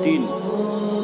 3,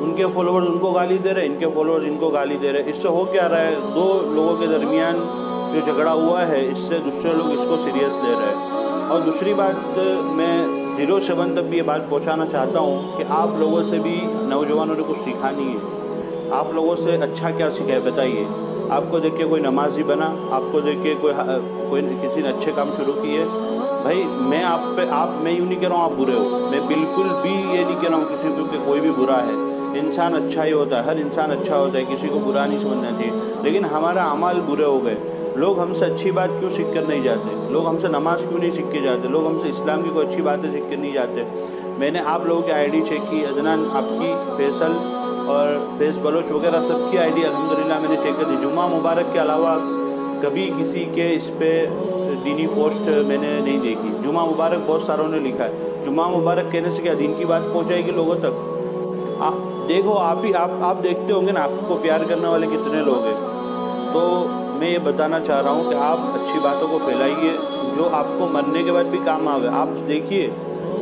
ان کے فالوورز ان کو گالی دے رہے ہیں، ان کے فالوورز ان کو گالی دے رہے ہیں۔ اس سے ہو کیا رہا ہے؟ دو لوگوں کے درمیان جو جھگڑا ہوا ہے، اس سے دوسرے لوگ اس کو سیریس لے رہے ہیں۔ اور دوسری بات، میں 07 تک بھی یہ بات پہنچانا چاہتا ہوں کہ آپ لوگوں سے بھی نوجوانوں نے کچھ سیکھا نہیں ہے۔ آپ لوگوں سے اچھا کیا سیکھا ہے بتائیے؟ آپ کو دیکھ کے کوئی نمازی بنا؟ آپ کو دیکھ کے کوئی کسی نے اچھے کام شروع کیے؟ بھائی میں میں یوں نہیں کہہ رہا ہوں آپ برے ہو، میں بالکل بھی یہ نہیں کہہ رہا ہوں کسی کو کہ کوئی بھی برا ہے۔ انسان اچھا ہی ہوتا ہے، ہر انسان اچھا ہوتا ہے، کسی کو برا نہیں سمجھنا چاہیے، لیکن ہمارا اعمال برے ہو گئے۔ لوگ ہم سے اچھی بات کیوں سیکھ کر نہیں جاتے؟ لوگ ہم سے نماز کیوں نہیں سیکھ کے جاتے؟ لوگ ہم سے اسلام کی کوئی اچھی باتیں سیکھ کے نہیں جاتے؟ میں نے آپ لوگوں کی آئی ڈی چیک کی، عدنان آپ کی، فیصل اور فیض بلوچ وغیرہ سب کی آئی ڈی الحمدللہ میں نے چیک کر دی۔ جمعہ مبارک کے علاوہ کبھی کسی کے اس پہ دینی پوسٹ میں نے نہیں دیکھی۔ جمعہ مبارک بہت ساروں نے لکھا ہے، جمعہ مبارک کہنے سے کیا دین کی بات پہنچائے گی لوگوں تک؟ دیکھو آپ دیکھتے ہوں گے نا، آپ کو پیار کرنے والے کتنے لوگ ہیں۔ تو میں یہ بتانا چاہ رہا ہوں کہ آپ اچھی باتوں کو پھیلائیے جو آپ کو مرنے کے بعد بھی کام آوے۔ آپ دیکھیے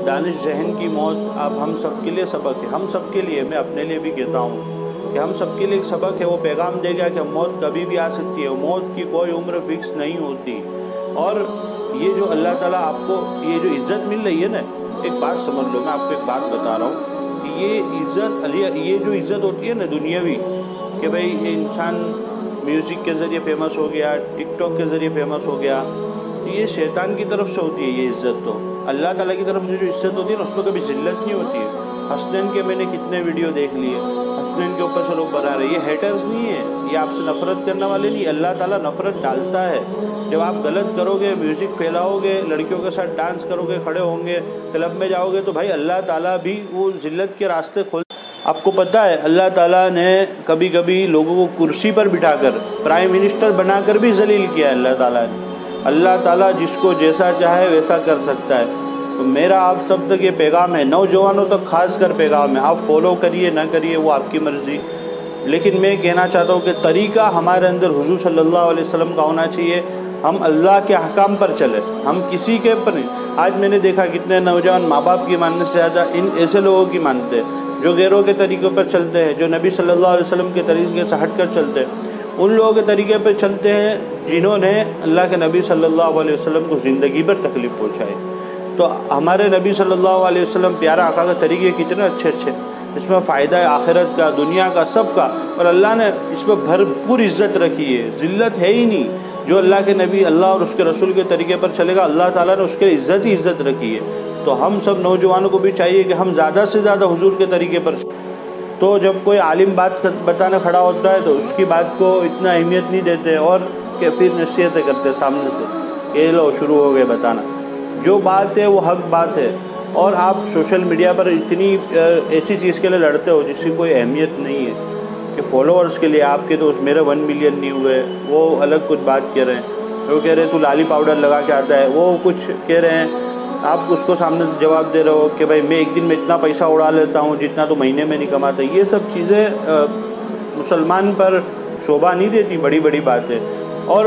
دانش ذہن کی موت اب ہم سب کے لیے سبق ہے، ہم سب کے لیے، میں اپنے لیے بھی کہتا ہوں کہ ہم سب کے لیے ایک سبق ہے۔ وہ پیغام دے گا کہ موت کبھی بھی آ سکتی ہے، موت کی کوئی عمر فکس نہیں ہوتی۔ اور یہ جو اللہ تعالیٰ آپ کو یہ جو عزت مل رہی ہے نا، ایک بات سمجھ لو، میں آپ کو ایک بات بتا رہا ہوں کہ یہ جو عزت ہوتی ہے نا دنیاوی، کہ بھئی انسان میوزک کے ذریعے فیمس ہو گیا، ٹک ٹاک کے ذریعے فیمس ہو گیا، تو یہ شیطان کی طرف سے ہوتی ہے یہ عزت۔ تو اللہ تعالیٰ کی طرف سے جو عزت ہوتی ہے نا، اس میں کبھی ذلت نہیں ہوتی ہے۔ حسنین کے میں نے کتنے ویڈیو دیکھ لیے، حسنین کے اوپر سے لوگ بنا رہے ہیں، یہ ہیٹرز نہیں ہے، یہ آپ سے نفرت کرنے والے نہیں۔ اللہ تعالیٰ نفرت ڈالتا ہے جب آپ غلط کرو گے، میوزک پھیلاؤ گے، لڑکیوں کے ساتھ ڈانس کرو گے، کھڑے ہوں گے، کلب میں جاؤ گے، تو بھائی اللہ تعالیٰ بھی وہ ذلت کے راستے کھول۔ آپ کو پتہ ہے اللہ تعالیٰ نے کبھی کبھی لوگوں کو کرسی پر بٹھا کر پرائم منسٹر بنا کر بھی ذلیل کیا ہے اللہ تعالیٰ نے۔ اللہ تعالیٰ جس کو جیسا چاہے ویسا کر سکتا ہے۔ تو میرا آپ سب تک یہ پیغام ہے، نوجوانوں تک خاص کر پیغام ہے، آپ فالو کریے نہ کریے وہ آپ کی مرضی، لیکن میں کہنا چاہتا ہوں کہ طریقہ ہمارے اندر حضور صلی اللہ علیہ وسلم کا ہونا چاہیے۔ ہم اللہ کے احکام پر چلے، ہم کسی کے پر نہیں۔ آج میں نے دیکھا کتنے نوجوان ماں باپ کی ماننے سے زیادہ ان ایسے لوگوں کی مانتے ہیں جو غیروں کے طریقوں پر چلتے ہیں، جو نبی صلی اللہ علیہ وسلم کے طریقے سے ہٹ کر چلتے ہیں، ان لوگوں کے طریقے پر چلتے ہیں جنہوں نے اللہ کے نبی صلی اللہ علیہ وسلم کو زندگی بھر تکلیف پہنچائی۔ تو ہمارے نبی صلی اللہ علیہ وسلم پیارا آقا کے طریقے کتنے اچھے اچھے، اس میں فائدہ ہے آخرت کا، دنیا کا، سب کا، اور اللہ نے اس میں بھرپور عزت رکھی ہے، ذلت ہے ہی نہیں۔ جو اللہ کے نبی، اللہ اور اس کے رسول کے طریقے پر چلے گا، اللہ تعالیٰ نے اس کے عزت ہی عزت رکھی ہے۔ تو ہم سب نوجوانوں کو بھی چاہیے کہ ہم زیادہ سے زیادہ حضور کے طریقے پر۔ تو جب کوئی عالم بات بتانے کھڑا ہوتا ہے تو اس کی بات کو اتنا اہمیت نہیں دیتے، اور کہ پھر نصیحتیں کرتے سامنے سے، یہ لو شروع ہو گئے بتانا۔ جو بات ہے وہ حق بات ہے، اور آپ سوشل میڈیا پر اتنی ایسی چیز کے لیے لڑتے ہو جس کی کوئی اہمیت نہیں ہے، کہ فالوورز کے لیے آپ کے تو میرے 1 ملین نہیں ہوئے، وہ الگ کچھ بات کہہ رہے ہیں، وہ کہہ رہے ہیں تو لالی پاؤڈر لگا کے آتا ہے، وہ کچھ کہہ رہے ہیں، آپ اس کو سامنے سے جواب دے رہے ہو کہ بھائی میں ایک دن میں اتنا پیسہ اڑا لیتا ہوں جتنا تو مہینے میں نہیں کماتا۔ یہ سب چیزیں مسلمان پر شوبھا نہیں دیتی، بڑی بڑی باتیں۔ اور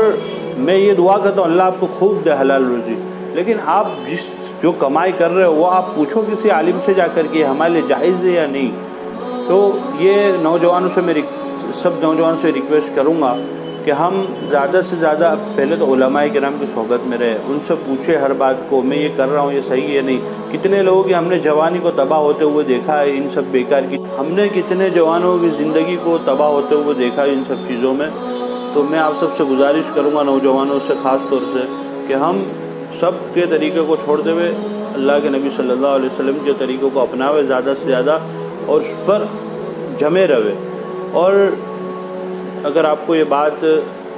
میں یہ دعا کرتا ہوں اللہ آپ کو خوب دے حلال روزی، لیکن آپ جو کمائی کر رہے ہو وہ آپ پوچھو کسی عالم سے جا کر کے ہمارے لیے جائز ہے یا نہیں۔ تو یہ نوجوانوں سے میں سب نوجوانوں سے ریکویسٹ کروں گا کہ ہم زیادہ سے زیادہ پہلے تو علماء کرام کی صحبت میں رہے، ان سے پوچھے ہر بات کو، میں یہ کر رہا ہوں یہ صحیح ہے نہیں۔ کتنے لوگوں کی ہم نے جوانی کو تباہ ہوتے ہوئے دیکھا ہے ان سب بیکار کی، ہم نے کتنے جوانوں کی زندگی کو تباہ ہوتے ہوئے دیکھا ہے ان سب چیزوں میں۔ تو میں آپ سب سے گزارش کروں گا نوجوانوں سے خاص طور سے کہ ہم سب کے طریقے کو چھوڑتے ہوئے اللہ کے نبی صلی اللہ علیہ وسلم کے طریقوں کو اپناوے زیادہ سے زیادہ، اور اس پر جمے رہے۔ اور اگر آپ کو یہ بات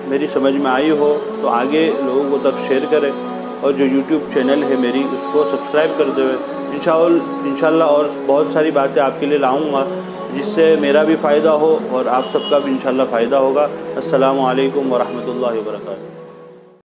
میری سمجھ میں آئی ہو تو آگے لوگوں کو تک شیئر کریں، اور جو یوٹیوب چینل ہے میری اس کو سبسکرائب کرتے ہوئے انشاءاللہ اور بہت ساری باتیں آپ کے لیے لاؤں گا جس سے میرا بھی فائدہ ہو اور آپ سب کا بھی انشاءاللہ فائدہ ہوگا۔ السلام علیکم ورحمۃ اللہ وبرکاتہ۔